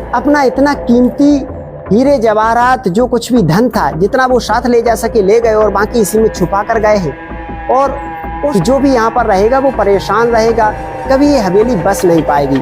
अपना इतना कीमती हीरे जवाहरात जो कुछ भी धन था, जितना वो साथ ले जा सके ले गए और बाकी इसी में छुपा कर गए हैं। और जो भी यहाँ पर रहेगा वो परेशान रहेगा, कभी ये हवेली बस नहीं पाएगी।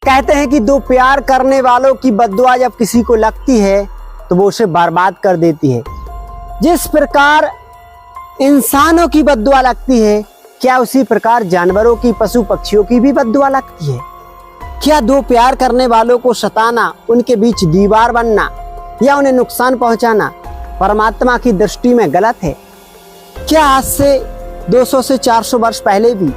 कहते हैं कि दो प्यार करने वालों की बद्दुआ जब किसी को लगती है तो वो उसे बर्बाद कर देती है। जिस प्रकार इंसानों की बद्दुआ लगती है, क्या उसी प्रकार जानवरों की, पशु पक्षियों की भी बद्दुआ लगती है? क्या दो प्यार करने वालों को सताना, उनके बीच दीवार बनना या उन्हें नुकसान पहुंचाना परमात्मा की दृष्टि में गलत है? क्या आज से 200 से 400 वर्ष पहले भी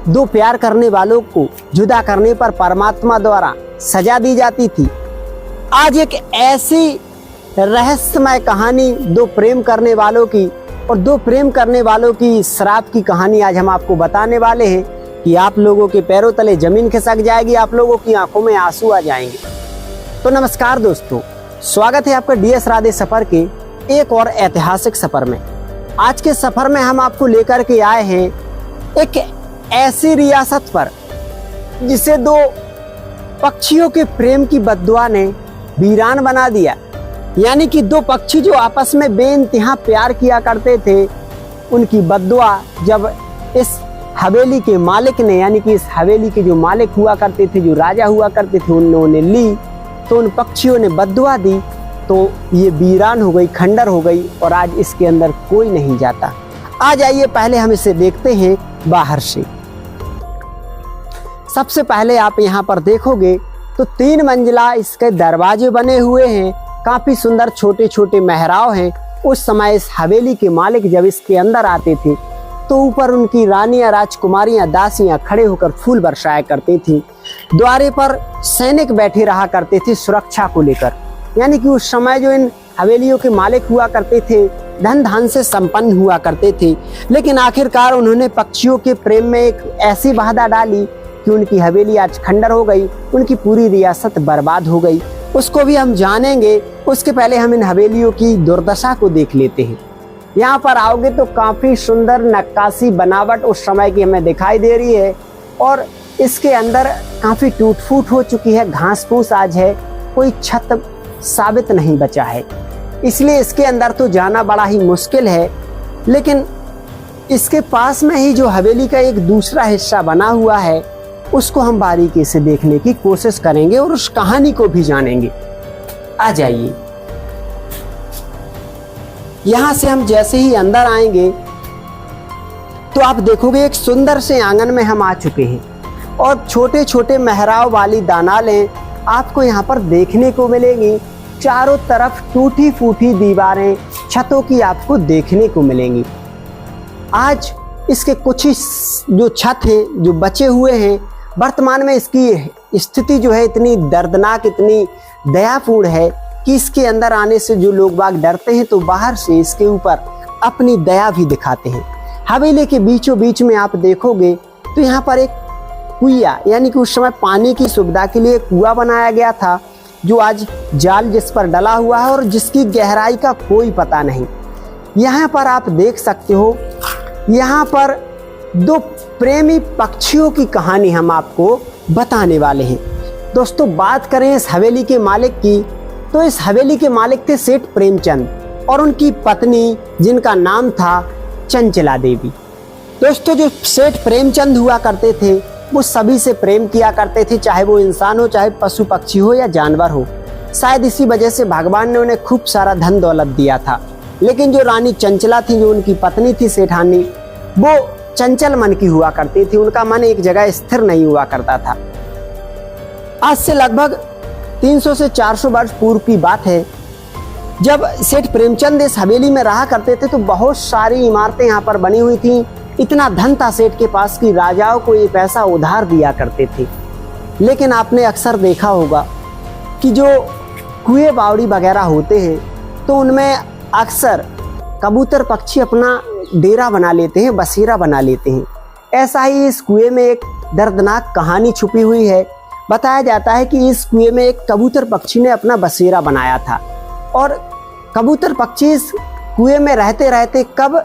दो प्यार करने वालों को जुदा करने पर परमात्मा द्वारा सजा दी जाती थी? आज एक ऐसी रहस्यमय कहानी दो प्रेम करने वालों की और दो प्रेम करने वालों की श्राप की कहानी आज हम आपको बताने वाले हैं कि आप लोगों के पैरों तले जमीन खिसक जाएगी, आप लोगों की आंखों में आंसू आ जाएंगे। तो नमस्कार दोस्तों, स्वागत है आपका DS राधे सफर के एक और ऐतिहासिक सफर में। आज के सफर में हम आपको लेकर के आए हैं एक ऐसी रियासत पर जिसे दो पक्षियों के प्रेम की बद्दुआ ने वीरान बना दिया। यानी कि दो पक्षी जो आपस में बेइंतहा प्यार किया करते थे, उनकी बद्दुआ जब इस हवेली के मालिक ने, यानी कि इस हवेली के जो मालिक हुआ करते थे, जो राजा हुआ करते थे, उन्होंने ली तो उन पक्षियों ने बद्दुआ दी तो ये वीरान हो गई, खंडर हो गई और आज इसके अंदर कोई नहीं जाता। आ जाइए पहले हम इसे देखते हैं बाहर से। सबसे पहले आप यहाँ पर देखोगे तो 3 मंजिला इसके दरवाजे बने हुए हैं, काफी सुंदर छोटे छोटे मेहराब हैं। उस समय इस हवेली के मालिक जब इसके अंदर आते थे तो ऊपर उनकी रानियां, राजकुमारियां, दासियां खड़े होकर फूल बरसाया करती थी। द्वारे पर सैनिक बैठे रहा करते थे सुरक्षा को लेकर। यानी कि उस समय जो इन हवेलियों के मालिक हुआ करते थे धन धान से संपन्न हुआ करते थे, लेकिन आखिरकार उन्होंने पक्षियों के प्रेम में एक ऐसी बाधा डाली कि उनकी हवेली आज खंडर हो गई, उनकी पूरी रियासत बर्बाद हो गई। उसको भी हम जानेंगे, उसके पहले हम इन हवेलियों की दुर्दशा को देख लेते हैं। यहाँ पर आओगे तो काफी सुंदर नक्काशी बनावट उस समय की हमें दिखाई दे रही है और इसके अंदर काफी टूट फूट हो चुकी है, घास फूस आज है, कोई छत साबित नहीं बचा है, इसलिए इसके अंदर तो जाना बड़ा ही मुश्किल है। लेकिन इसके पास में ही जो हवेली का एक दूसरा हिस्सा बना हुआ है उसको हम बारीकी से देखने की कोशिश करेंगे और उस कहानी को भी जानेंगे। आ जाइए। यहां से हम जैसे ही अंदर आएंगे तो आप देखोगे एक सुंदर से आंगन में हम आ चुके हैं और छोटे छोटे मेहराब वाली दानालें आपको यहाँ पर देखने को मिलेंगी। चारों तरफ टूटी फूटी दीवारें, छतों की आपको देखने को मिलेंगी। आज इसके कुछ ही जो छत हैं जो बचे हुए हैं, वर्तमान में इसकी स्थिति जो है इतनी दर्दनाक, इतनी दयापूर्ण है कि इसके अंदर आने से जो लोग बाग डरते हैं तो बाहर से इसके ऊपर अपनी दया भी दिखाते हैं। हवेली के बीचों बीच में आप देखोगे तो यहाँ पर एक कुइया, यानी कि उस समय पानी की सुविधा के लिए कुआं बनाया गया था, जो आज जाल जिस पर डला हुआ है और जिसकी गहराई का कोई पता नहीं। यहाँ पर आप देख सकते हो, यहाँ पर दो प्रेमी पक्षियों की कहानी हम आपको बताने वाले हैं। दोस्तों, बात करें इस हवेली के मालिक की तो इस हवेली के मालिक थे सेठ प्रेमचंद और उनकी पत्नी जिनका नाम था चंचला देवी। दोस्तों, जो सेठ प्रेमचंद हुआ करते थे वो सभी से प्रेम किया करते थे, चाहे वो इंसान हो, चाहे पशु पक्षी हो या जानवर हो। शायद इसी वजह से भगवान ने उन्हें खूब सारा धन दौलत दिया था। लेकिन जो रानी चंचला थी, जो उनकी पत्नी थी सेठानी, वो चंचल मन की हुआ करती थी, उनका मन एक जगह स्थिर नहीं हुआ करता था। आज से लगभग 300 से 400 वर्ष पूर्व की बात है, जब सेठ प्रेमचंद इस हवेली में रहा करते थे तो बहुत सारी इमारतें यहाँ पर बनी हुई थी। इतना धन था सेठ के पास कि राजाओं को ये पैसा उधार दिया करते थे। लेकिन आपने अक्सर देखा होगा कि जो कुएं बावड़ी वगैरह होते हैं तो उनमें अक्सर कबूतर पक्षी अपना डेरा बना लेते हैं, बसेरा बना लेते हैं। ऐसा ही इस कुएं में एक दर्दनाक कहानी छुपी हुई है। बताया जाता है कि इस कुएं में एक कबूतर पक्षी ने अपना बसेरा बनाया था और कबूतर पक्षी इस कुएं में रहते रहते कब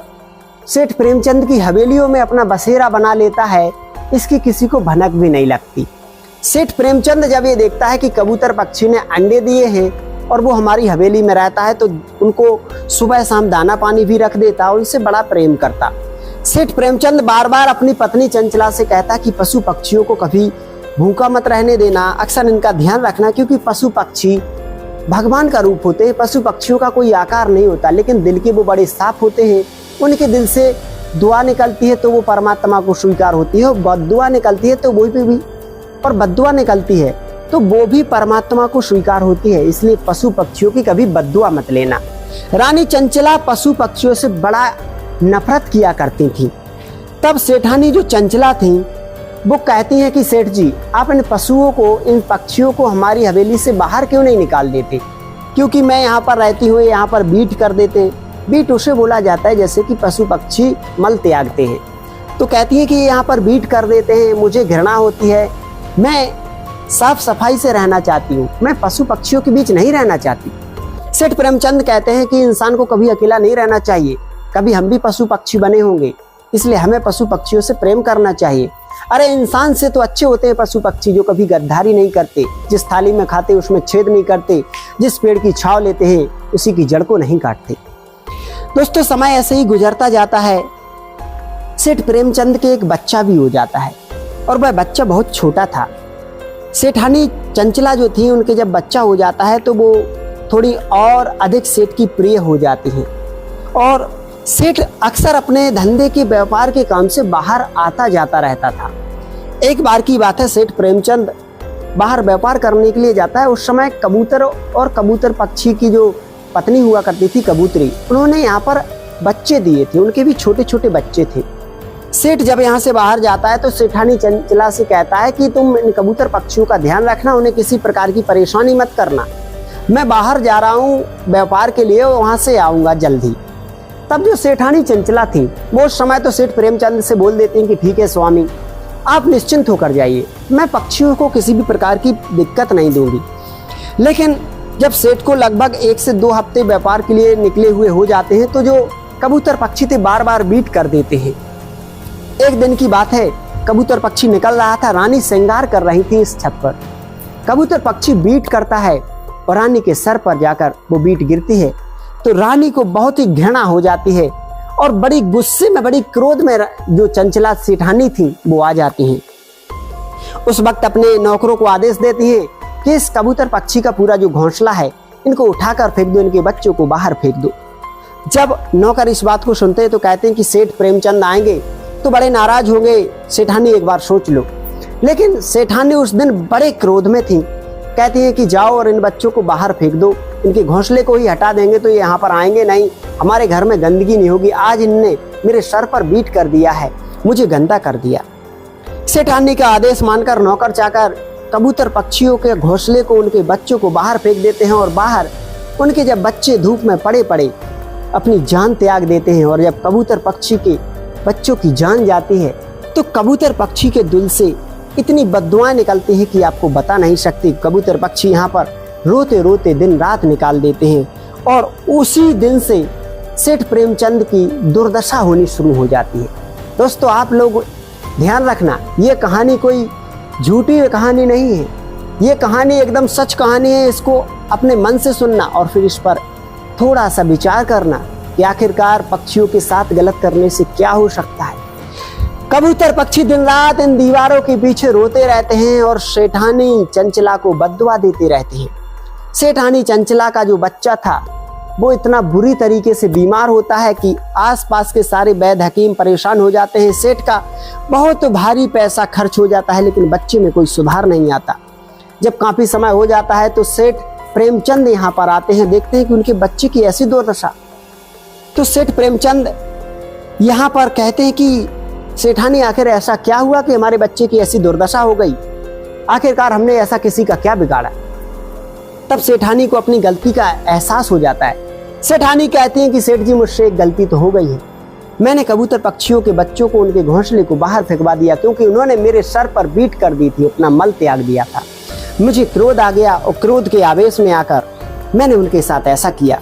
सेठ प्रेमचंद की हवेलियों में अपना बसेरा बना लेता है, इसकी किसी को भनक भी नहीं लगती। सेठ प्रेमचंद जब ये देखता है कि कबूतर पक्षी ने अंडे दिए हैं और वो हमारी हवेली में रहता है, तो उनको सुबह शाम दाना पानी भी रख देता, उनसे बड़ा प्रेम करता। सेठ प्रेमचंद बार बार अपनी पत्नी चंचला से कहता कि पशु पक्षियों को कभी भूखा मत रहने देना, अक्सर इनका ध्यान रखना, क्योंकि पशु पक्षी भगवान का रूप होते हैं। पशु पक्षियों का कोई आकार नहीं होता, लेकिन दिल के वो बड़े साफ होते हैं। उनके दिल से दुआ निकलती है तो वो परमात्मा को स्वीकार होती है, और बद्दुआ निकलती है तो वो भी और बद्दुआ निकलती है तो वो भी परमात्मा को स्वीकार होती है। इसलिए पशु पक्षियों की कभी बद्दुआ मत लेना। रानी चंचला पशु पक्षियों से बड़ा नफरत किया करती थी। तब सेठानी जो चंचला थी वो कहती हैं कि सेठ जी, आप इन पशुओं को, इन पक्षियों को हमारी हवेली से बाहर क्यों नहीं निकाल देते, क्योंकि मैं यहाँ पर रहती हूँ, यहाँ पर बीट कर देते। बीट उसे बोला जाता है जैसे कि पशु पक्षी मल त्यागते हैं, तो कहती है कि यहाँ पर बीट कर देते हैं, मुझे घृणा होती है, मैं साफ सफाई से रहना चाहती हूँ, मैं पशु पक्षियों के बीच नहीं रहना चाहती। सेठ प्रेमचंद कहते हैं कि इंसान को कभी अकेला नहीं रहना चाहिए, कभी हम भी पशु पक्षी बने होंगे, इसलिए हमें पशु पक्षियों से प्रेम करना चाहिए। अरे इंसान से तो अच्छे होते हैं पशु पक्षी, जो कभी गद्दारी नहीं करते, जिस थाली में खाते उसमें छेद नहीं करते, जिस पेड़ की छांव लेते हैं उसी की जड़ को नहीं काटते। दोस्तों, समय ऐसे ही गुजरता जाता है। सेठ प्रेमचंद के एक बच्चा भी हो जाता है, और वह बच्चा बहुत छोटा था। सेठानी चंचला जो थी, उनके जब बच्चा हो जाता है तो वो थोड़ी और अधिक सेठ की प्रिय हो जाती हैं, और सेठ अक्सर अपने धंधे के व्यापार के काम से बाहर आता जाता रहता था। एक बार की बात है, सेठ प्रेमचंद बाहर व्यापार करने के लिए जाता है। उस समय कबूतर और कबूतर पक्षी की जो पत्नी हुआ करती थी कबूतरी, उन्होंने यहाँ पर बच्चे दिए थे, उनके भी छोटे छोटे बच्चे थे। सेठ जब यहाँ से बाहर जाता है तो सेठानी चंचला से कहता है कि तुम इन कबूतर पक्षियों का ध्यान रखना, उन्हें किसी प्रकार की परेशानी मत करना, मैं बाहर जा रहा हूँ व्यापार के लिए, वहाँ से आऊँगा जल्दी। तब जो सेठानी चंचला थी वो उस समय तो सेठ प्रेमचंद से बोल देती हैं कि ठीक है स्वामी, आप निश्चिंत होकर जाइए, मैं पक्षियों को किसी भी प्रकार की दिक्कत नहीं दूंगी। लेकिन जब सेठ को लगभग 1 से 2 हफ्ते व्यापार के लिए निकले हुए हो जाते हैं तो जो कबूतर पक्षी थे बार बार बीट कर देते हैं। एक दिन की बात है, कबूतर पक्षी निकल रहा था, रानी श्रृंगार कर रही थी इस छत पर। कबूतर पक्षी बीट करता है और रानी के सर पर जाकर वो बीट गिरती है, तो रानी को बहुत ही घृणा हो जाती है और बड़ी गुस्से में, बड़ी क्रोध में जो चंचला सेठानी थी वो आ जाती हैं। उस वक्त अपने नौकरों को आदेश देती हैं कि इस कबूतर पक्षी का पूरा जो घोंसला है इनको उठाकर फेंक दो, इनके बच्चों को बाहर फेंक दो। जब नौकर इस बात को सुनते हैं तो कहते हैं कि सेठ प्रेमचंद आएंगे तो बड़े नाराज होंगे, सेठानी एक बार सोच लो। लेकिन सेठानी उस दिन बड़े क्रोध में थी, कहती है कि जाओ और इन बच्चों को बाहर फेंक दो, इनके घोंसले को ही हटा देंगे तो ये यहाँ पर आएंगे नहीं, हमारे घर में गंदगी नहीं होगी। आज इनने मेरे सर पर बीट कर दिया है, मुझे गंदा कर दिया। सेठानी का आदेश मानकर नौकर चाकर कबूतर पक्षियों के घोंसले को, उनके बच्चों को बाहर फेंक देते हैं, और बाहर उनके जब बच्चे धूप में पड़े पड़े अपनी जान त्याग देते हैं। और जब कबूतर पक्षी के बच्चों की जान जाती है तो कबूतर पक्षी के दिल से इतनी बद्दुआएं निकलती हैं कि आपको बता नहीं सकती। कबूतर पक्षी यहाँ पर रोते रोते दिन रात निकाल देते हैं, और उसी दिन से सेठ प्रेमचंद की दुर्दशा होनी शुरू हो जाती है। दोस्तों, आप लोग ध्यान रखना, ये कहानी कोई झूठी कहानी नहीं है, ये कहानी एकदम सच कहानी है। इसको अपने मन से सुनना और फिर इस पर थोड़ा सा विचार करना कि आखिरकार पक्षियों के साथ गलत करने से क्या हो सकता है। कबूतर पक्षी दिन रात इन दीवारों के पीछे रोते रहते हैं और सेठानी चंचला को बद्दुआ देते रहते हैं। सेठानी चंचला का जो बच्चा था वो इतना बुरी तरीके से बीमार होता है कि आसपास के सारे वैद्य हकीम परेशान हो जाते हैं। सेठ का बहुत भारी पैसा खर्च हो जाता है, लेकिन बच्चे में कोई सुधार नहीं आता। जब काफी समय हो जाता है तो सेठ प्रेमचंद यहाँ पर आते हैं, देखते हैं कि उनके बच्चे की ऐसी दुर्दशा। तो सेठ प्रेमचंद यहाँ पर कहते हैं कि सेठानी, आखिर ऐसा क्या हुआ कि हमारे बच्चे की ऐसी दुर्दशा हो गई, आखिरकार हमने ऐसा किसी का क्या बिगाड़ा। तब सेठानी को अपनी गलती का एहसास हो जाता है। सेठानी कहती हैं कि सेठ जी, मुझसे एक गलती तो हो गई है, मैंने कबूतर पक्षियों के बच्चों को, उनके घोंसले को बाहर फेंकवा दिया, क्योंकि उन्होंने मेरे सर पर बीट कर दी थी, अपना मल त्याग दिया था। मुझे क्रोध आ गया और क्रोध के आवेश में आकर मैंने उनके साथ ऐसा किया।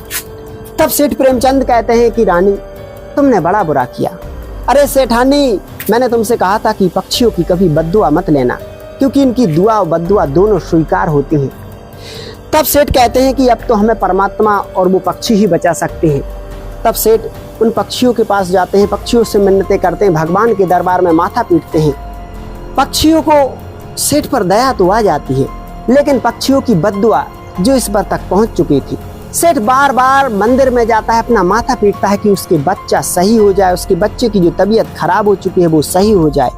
तब सेठ प्रेमचंद कहते हैं कि रानी, तुमने बड़ा बुरा किया। अरे सेठानी, मैंने तुमसे कहा था कि पक्षियों की कभी बद्दुआ मत लेना, क्योंकि इनकी दुआ और बद्दुआ दोनों स्वीकार होती हैं। तब सेठ कहते हैं कि अब तो हमें परमात्मा और वो पक्षी ही बचा सकते हैं। तब सेठ उन पक्षियों के पास जाते हैं, पक्षियों से मिन्नतें करते हैं, भगवान के दरबार में माथा पीटते हैं। पक्षियों को सेठ पर दया तो आ जाती है, लेकिन पक्षियों की बद्दुआ जो इस पर तक पहुंच चुकी थी। सेठ बार बार मंदिर में जाता है, अपना माथा पीटता है कि उसके बच्चा सही हो जाए, उसके बच्चे की जो तबीयत खराब हो चुकी है वो सही हो जाए।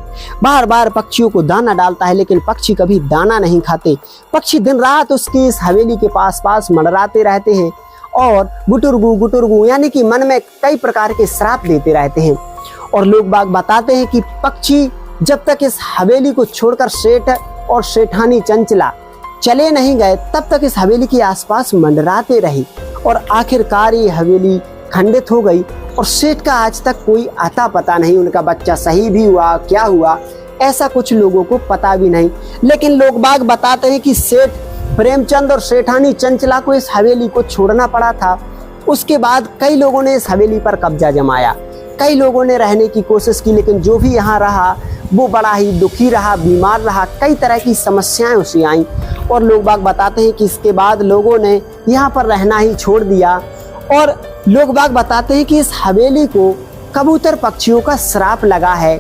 बार बार पक्षियों को दाना डालता है, लेकिन पक्षी कभी दाना नहीं खाते। पक्षी दिन रात उसकी इस हवेली के पास पास मंडराते रहते हैं और गुटुरगु गुटुरगु यानी कि मन में कई प्रकार के श्राप देते रहते हैं। और लोग बाग बताते हैं कि पक्षी जब तक इस हवेली को छोड़कर सेठ और सेठानी चंचला चले नहीं गए, तब तक इस हवेली के आसपास मंडराते रही और आखिरकार ये हवेली खंडित हो गई और सेठ का आज तक कोई आता पता नहीं, उनका बच्चा सही भी हुआ क्या हुआ ऐसा कुछ लोगों को पता भी नहीं। लेकिन लोग बाग बताते हैं कि सेठ प्रेमचंद और सेठानी चंचला को इस हवेली को छोड़ना पड़ा था। उसके बाद कई लोगों ने इस हवेली पर कब्जा जमाया, कई लोगों ने रहने की कोशिश की, लेकिन जो भी यहाँ रहा वो बड़ा ही दुखी रहा, बीमार रहा, कई तरह की समस्याएं उसे आईं। और लोग बाग बताते हैं कि इसके बाद लोगों ने यहाँ पर रहना ही छोड़ दिया। और लोग बाग बताते हैं कि इस हवेली को कबूतर पक्षियों का श्राप लगा है,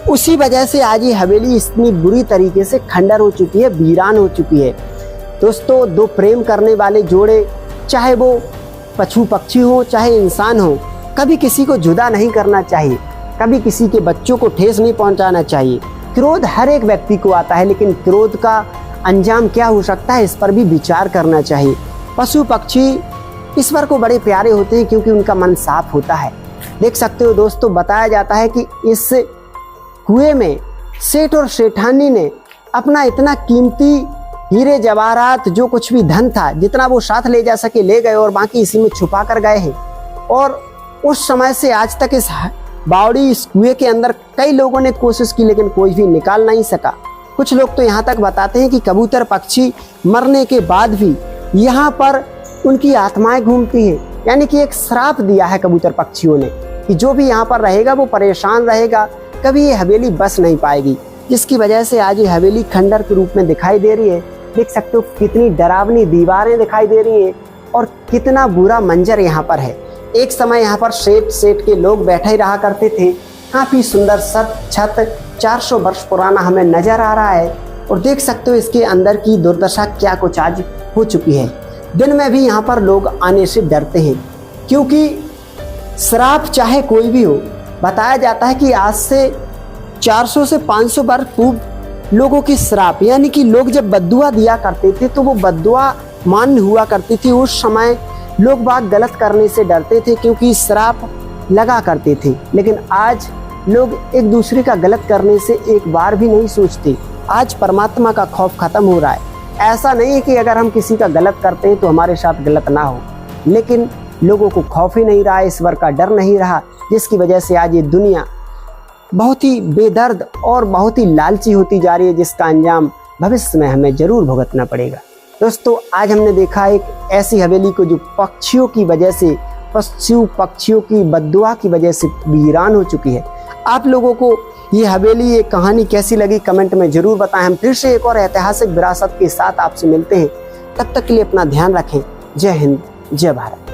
उसी वजह से आज ये हवेली इतनी बुरी तरीके से खंडर हो चुकी है, वीरान हो चुकी है। दोस्तों, दो प्रेम करने वाले जोड़े, चाहे वो पशु पक्षी हो चाहे इंसान हो, कभी किसी को जुदा नहीं करना चाहिए, कभी किसी के बच्चों को ठेस नहीं पहुंचाना चाहिए। क्रोध हर एक व्यक्ति को आता है, लेकिन क्रोध का अंजाम क्या हो सकता है इस पर भी विचार करना चाहिए। पशु पक्षी ईश्वर को बड़े प्यारे होते हैं क्योंकि उनका मन साफ होता है। देख सकते हो दोस्तों, बताया जाता है कि इस कुएं में सेठ और सेठानी ने अपना इतना कीमती हीरे जवाहरात जो कुछ भी धन था, जितना वो साथ ले जा सके ले गए और बाकी इसी में छुपा कर गए हैं। और उस समय से आज तक इस बावड़ी इस कुएं के अंदर कई लोगों ने कोशिश की, लेकिन कोई भी निकाल नहीं सका। कुछ लोग तो यहाँ तक बताते हैं कि कबूतर पक्षी मरने के बाद भी यहाँ पर उनकी आत्माएं घूमती हैं, यानी कि एक श्राप दिया है कबूतर पक्षियों ने कि जो भी यहाँ पर रहेगा वो परेशान रहेगा, कभी ये हवेली बस नहीं पाएगी, जिसकी वजह से आज ये हवेली खंडर के रूप में दिखाई दे रही है। देख सकते हो कितनी डरावनी दीवारें दिखाई दे रही हैं और कितना बुरा मंजर यहाँ पर है। एक समय यहाँ पर सेठ के लोग बैठे ही रहा करते थे। काफी सुंदर छत 400 वर्ष पुराना हमें नजर आ रहा है और देख सकते हो इसके अंदर की दुर्दशा क्या कुछ आज हो चुकी है। दिन में भी यहाँ पर लोग आने से डरते हैं, क्योंकि श्राप चाहे कोई भी हो, बताया जाता है कि आज से 400 से 500 वर्ष पूर्व लोगों की श्राप, यानी कि लोग जब बद्दुआ दिया करते थे तो वो बद्दुआ मान्य हुआ करती थी। उस समय लोग बात गलत करने से डरते थे क्योंकि श्राप लगा करते थे, लेकिन आज लोग एक दूसरे का गलत करने से एक बार भी नहीं सोचते। आज परमात्मा का खौफ खत्म हो रहा है। ऐसा नहीं है कि अगर हम किसी का गलत करते हैं तो हमारे साथ गलत ना हो, लेकिन लोगों को खौफ ही नहीं रहा, ईश्वर का डर नहीं रहा, जिसकी वजह से आज ये दुनिया बहुत ही बेदर्द और बहुत ही लालची होती जा रही है, जिसका अंजाम भविष्य में हमें जरूर भुगतना पड़ेगा। दोस्तों, आज हमने देखा एक ऐसी हवेली को जो पक्षियों की वजह से, पक्षियों की बद्दुआ की वजह से वीरान हो चुकी है। आप लोगों को ये हवेली, ये कहानी कैसी लगी कमेंट में जरूर बताएं। हम फिर से एक और ऐतिहासिक विरासत के साथ आपसे मिलते हैं। तब तक के लिए अपना ध्यान रखें। जय हिंद, जय भारत।